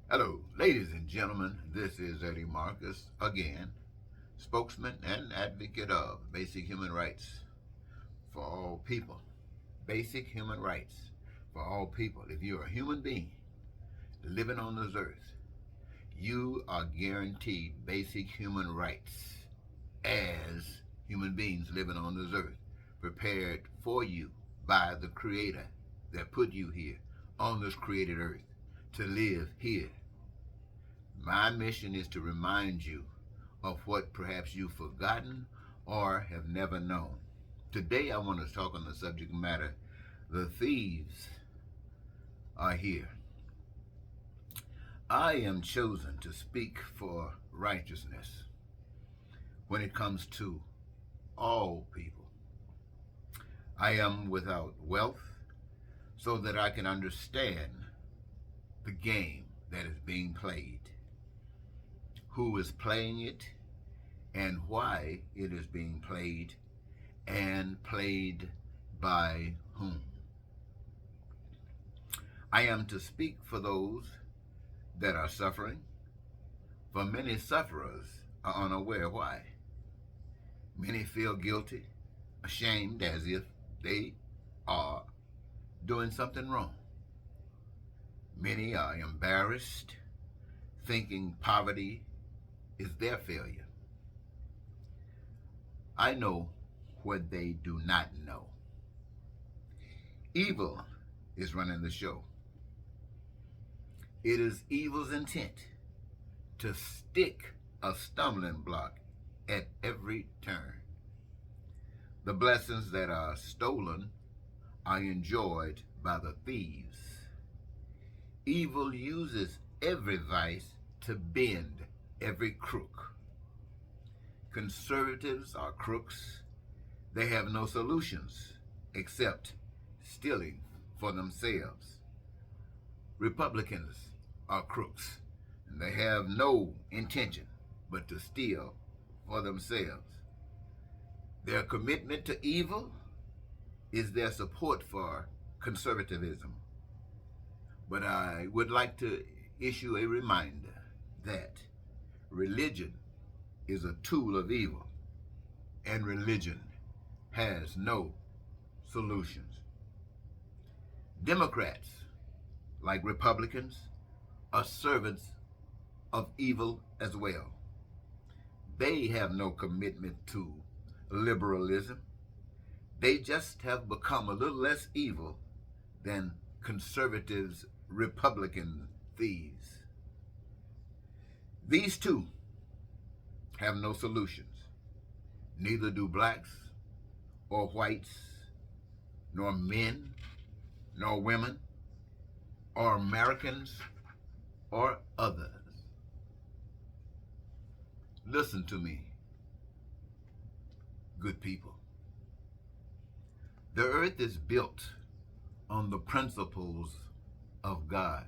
Hello, ladies and gentlemen. This is Eddie Marcus again, spokesman and advocate of basic human rights for all people. Basic human rights for all people. If you're a human being living on this earth, you are guaranteed basic human rights as human beings living on this earth, prepared for you by the Creator that put you here on this created earth to live here. My mission is to remind you of what perhaps you've forgotten or have never known. Today I want to talk on the subject matter, the thieves are here. I am chosen to speak for righteousness when it comes to all people. I am without wealth so that I can understand the game that is being played, who is playing it, and why it is being played, and played by whom. I am to speak for those that are suffering, for many sufferers are unaware why. Many feel guilty, ashamed, as if they are doing something wrong. Many are embarrassed, thinking poverty is their failure. I know what they do not know. Evil is running the show. It is evil's intent to stick a stumbling block at every turn. The blessings that are stolen are enjoyed by the thieves. Evil uses every vice to bend every crook. Conservatives are crooks. They have no solutions except stealing for themselves. Republicans are crooks, and they have no intention but to steal for themselves. Their commitment to evil is their support for conservatism. But I would like to issue a reminder that religion is a tool of evil, and religion has no solutions. Democrats, like Republicans, are servants of evil as well. They have no commitment to liberalism. They just have become a little less evil than conservatives, Republican thieves. These two have no solutions. Neither do blacks or whites, nor men, nor women, or Americans, or others. Listen to me, good people. The earth is built on the principles of God.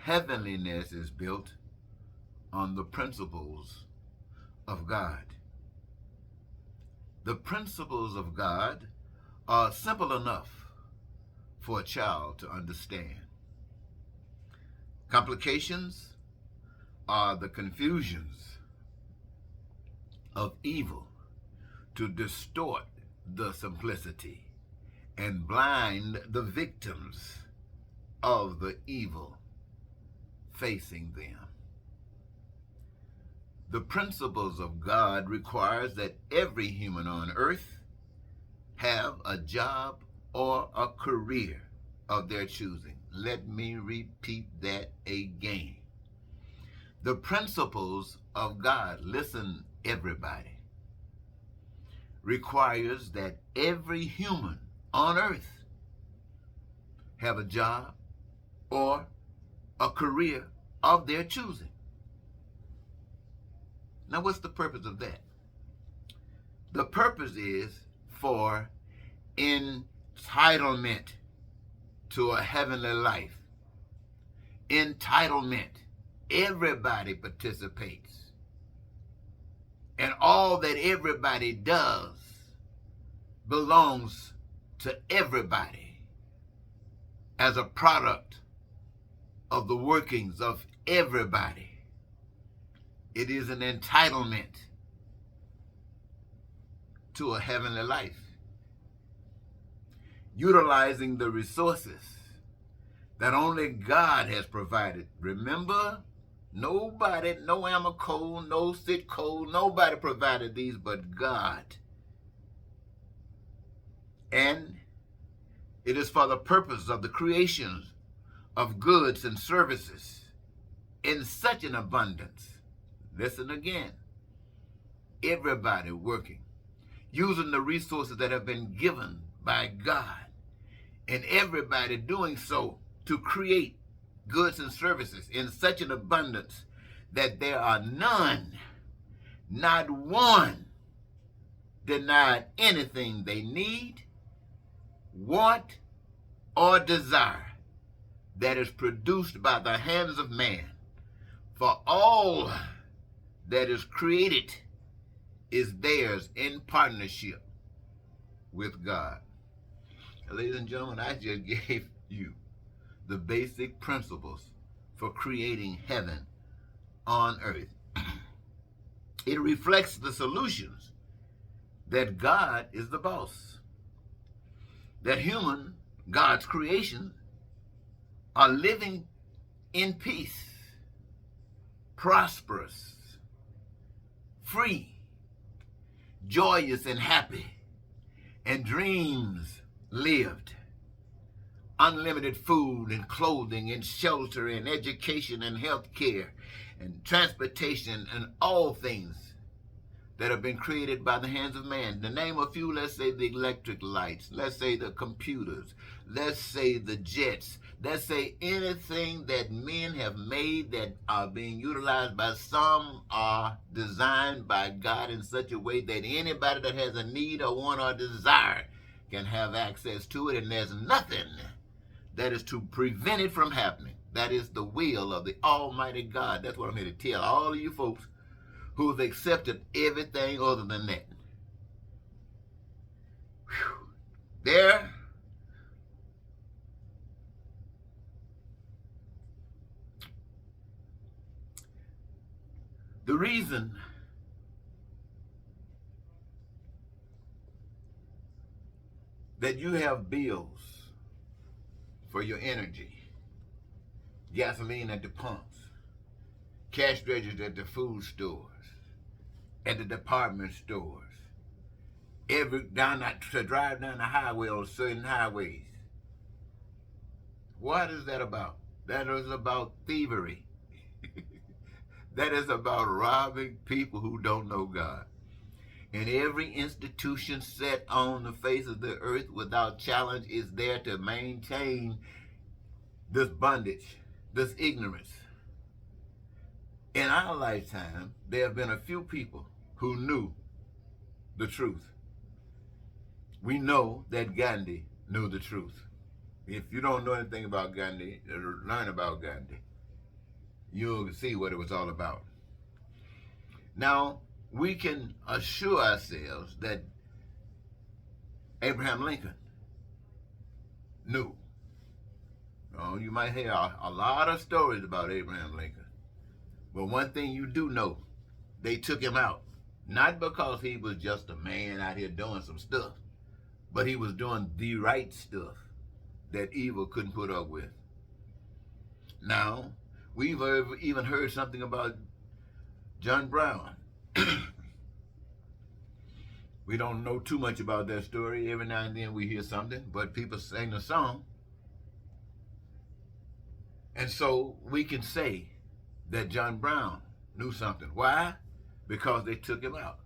Heavenliness is built on the principles of God. The principles of God are simple enough for a child to understand. Complications are the confusions of evil to distort the simplicity and blind the victims of the evil facing them. The principles of God requires that every human on earth have a job or a career of their choosing. Let me repeat that again. The principles of God, listen everybody, requires that every human on earth have a job or a career of their choosing. Now, what's the purpose of that? The purpose is for entitlement to a heavenly life. Entitlement. Everybody participates. And all that everybody does belongs to everybody as a product of the workings of everybody. It is an entitlement to a heavenly life, utilizing the resources that only God has provided. Remember, nobody, no Amoco, no Sitco, nobody provided these but God. And it is for the purpose of the creation of goods and services in such an abundance. Listen again. Everybody working, using the resources that have been given by God, and everybody doing so to create goods and services in such an abundance that there are none, not one, denied anything they need, want, or desire that is produced by the hands of man. For all that is created is theirs in partnership with God. Ladies and gentlemen, I just gave you the basic principles for creating heaven on earth. It reflects the solutions that God is the boss, that human, God's creation, are living in peace, prosperous, free, joyous and happy, and dreams lived. Unlimited food and clothing and shelter and education and health care and transportation and all things that have been created by the hands of man. To name a few, let's say the electric lights, let's say the computers, let's say the jets, let's say anything that men have made that are being utilized by some are designed by God in such a way that anybody that has a need or want or desire can have access to it, and there's nothing that is to prevent it from happening. That is the will of the Almighty God. That's what I'm here to tell all of you folks who have accepted everything other than that. Whew. There, the reason that you have bills for your energy, gasoline at the pumps, cash registers at the food stores, at the department stores, to drive down the highway on certain highways. What is that about? That is about thievery. That is about robbing people who don't know God. And every institution set on the face of the earth without challenge is there to maintain this bondage, this ignorance. In our lifetime, there have been a few people who knew the truth. We know that Gandhi knew the truth. If you don't know anything about Gandhi, learn about Gandhi. You'll see what it was all about. Now, we can assure ourselves that Abraham Lincoln knew. You might hear a lot of stories about Abraham Lincoln. But one thing you do know, they took him out. Not because he was just a man out here doing some stuff, but he was doing the right stuff that evil couldn't put up with. Now, we've even heard something about John Brown. We don't know too much about that story. Every now and then we hear something, but people sing the song. And so we can say that John Brown knew something. Why? Because they took him out.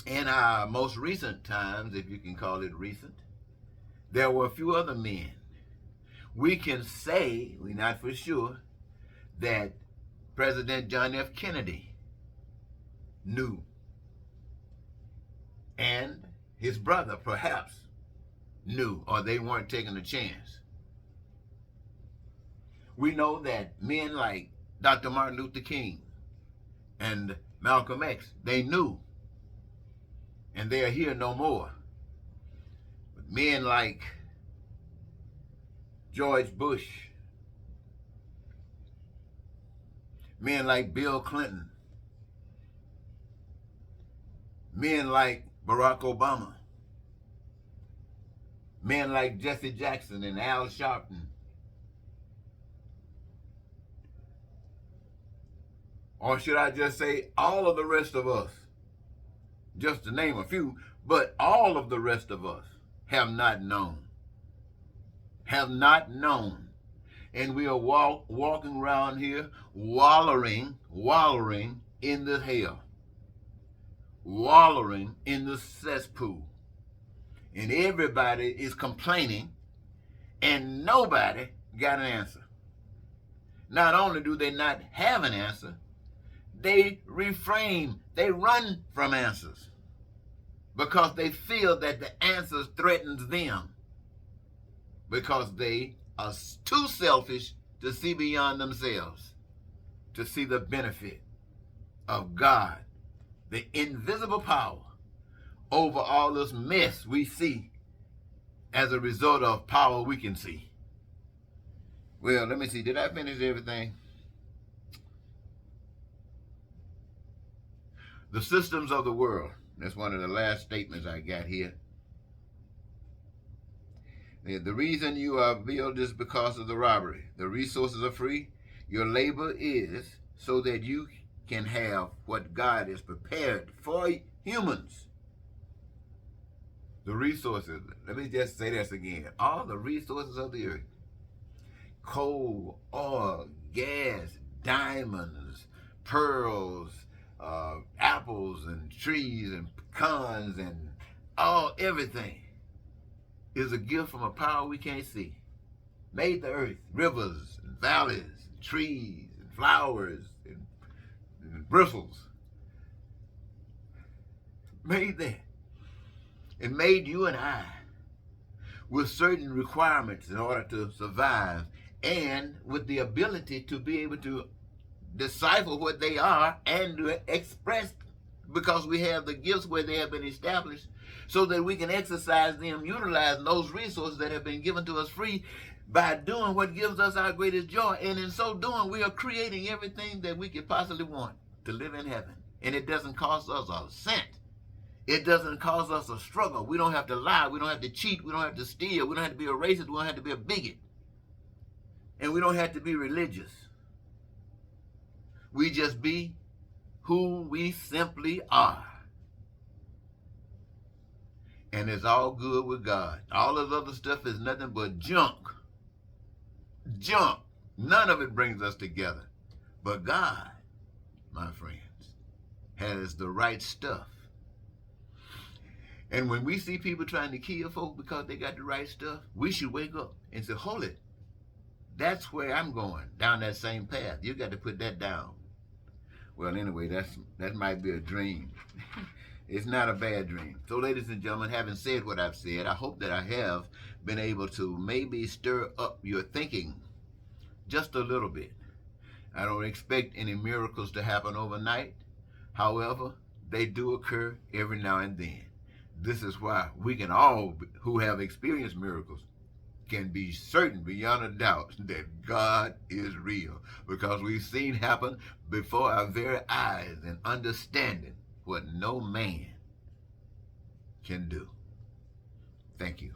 In our most recent times, if you can call it recent, there were a few other men. We can say, we're not for sure, that President John F. Kennedy knew. And his brother perhaps knew, or they weren't taking a chance. We know that men like Dr. Martin Luther King and Malcolm X, they knew, and they are here no more. But men like George Bush Men like Bill Clinton, men like Barack Obama, men like Jesse Jackson and Al Sharpton, or should I just say all of the rest of us, just to name a few, but all of the rest of us have not known. Have not known. And we are walking around here wallowing in the hell, wallowing in the cesspool. And everybody is complaining, and nobody got an answer. Not only do they not have an answer, they refrain, they run from answers because they feel that the answers threatens them, because they are too selfish to see beyond themselves, to see the benefit of God, the invisible power over all this mess we see as a result of power we can see. Well, let me see. Did I finish everything? The systems of the world. That's one of the last statements I got here. The reason you are billed is because of the robbery. The resources are free. Your labor is so that you can have what God has prepared for humans. The resources, let me just say this again. All the resources of the earth. Coal, oil, gas, diamonds, pearls, apples and trees and pecans and everything is a gift from a power we can't see. Made the earth, rivers and valleys, and trees and flowers and bristles. Made that. And made you and I with certain requirements in order to survive, and with the ability to be able to decipher what they are and to express, because we have the gifts where they have been established, so that we can exercise them, utilizing those resources that have been given to us free by doing what gives us our greatest joy. And in so doing, we are creating everything that we could possibly want to live in heaven. And it doesn't cost us a cent. It doesn't cause us a struggle. We don't have to lie. We don't have to cheat. We don't have to steal. We don't have to be a racist. We don't have to be a bigot. And we don't have to be religious. We just be who we simply are. And it's all good with God. All this other stuff is nothing but junk. Junk. None of it brings us together. But God, my friends, has the right stuff. And when we see people trying to kill folk because they got the right stuff, we should wake up and say, hold it. That's where I'm going, down that same path. You got to put that down. Well, anyway, that might be a dream. It's not a bad dream. So, ladies and gentlemen, having said what I've said, I hope that I have been able to maybe stir up your thinking just a little bit. I don't expect any miracles to happen overnight. However, they do occur every now and then. This is why we can all, who have experienced miracles, can be certain beyond a doubt that God is real, because we've seen happen before our very eyes and understanding what no man can do. Thank you.